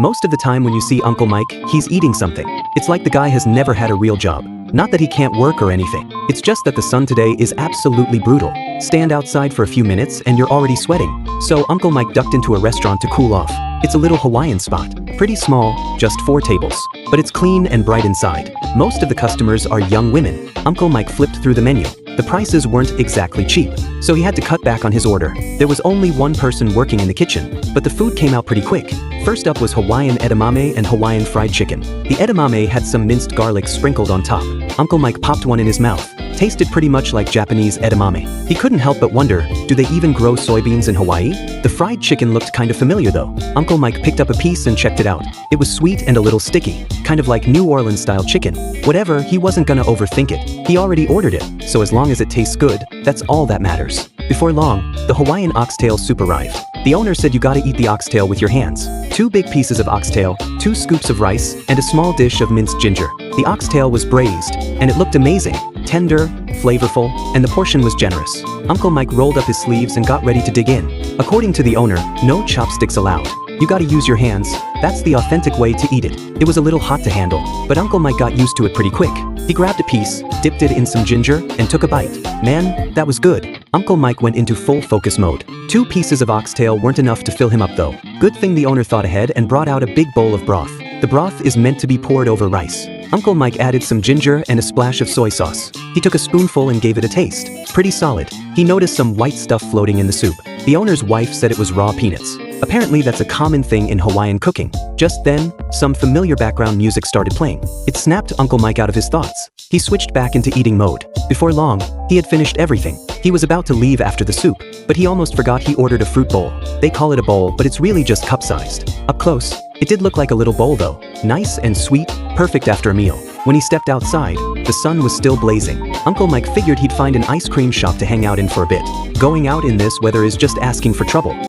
Most of the time when you see Uncle Mike, he's eating something. It's like the guy has never had a real job. Not that he can't work or anything. It's just that the sun today is absolutely brutal. Stand outside for a few minutes and you're already sweating. So Uncle Mike ducked into a restaurant to cool off. It's a little Hawaiian spot. Pretty small, just 4 tables. But it's clean and bright inside. Most of the customers are young women. Uncle Mike flipped through the menu. The prices weren't exactly cheap, so he had to cut back on his order. There was only one person working in the kitchen, but the food came out pretty quick. First up was Hawaiian edamame and Hawaiian fried chicken. The edamame had some minced garlic sprinkled on top. Uncle Mike popped one in his mouth. Tasted pretty much like Japanese edamame. He couldn't help but wonder, do they even grow soybeans in Hawaii? The fried chicken looked kind of familiar though. Uncle Mike picked up a piece and checked it out. It was sweet and a little sticky, kind of like New Orleans style chicken. Whatever, he wasn't gonna overthink it. He already ordered it, so as long as it tastes good, that's all that matters. Before long, the Hawaiian oxtail soup arrived. The owner said you gotta eat the oxtail with your hands. 2 big pieces of oxtail, 2 scoops of rice, and a small dish of minced ginger. The oxtail was braised, and it looked amazing. Tender, flavorful, and the portion was generous. Uncle Mike rolled up his sleeves and got ready to dig in. According to the owner, no chopsticks allowed. You gotta use your hands. That's the authentic way to eat it. It was a little hot to handle, but Uncle Mike got used to it pretty quick. He grabbed a piece, dipped it in some ginger, and took a bite. Man, that was good. Uncle Mike went into full focus mode. 2 pieces of oxtail weren't enough to fill him up though. Good thing the owner thought ahead and brought out a big bowl of broth. The broth is meant to be poured over rice. Uncle Mike added some ginger and a splash of soy sauce. He took a spoonful and gave it a taste. Pretty solid. He noticed some white stuff floating in the soup. The owner's wife said it was raw peanuts. Apparently that's a common thing in Hawaiian cooking. Just then, some familiar background music started playing. It snapped Uncle Mike out of his thoughts. He switched back into eating mode. Before long, he had finished everything. He was about to leave after the soup, but he almost forgot he ordered a fruit bowl. They call it a bowl, but it's really just cup-sized. Up close, it did look like a little bowl though. Nice and sweet, perfect after a meal. When he stepped outside, the sun was still blazing. Uncle Mike figured he'd find an ice cream shop to hang out in for a bit. Going out in this weather is just asking for trouble.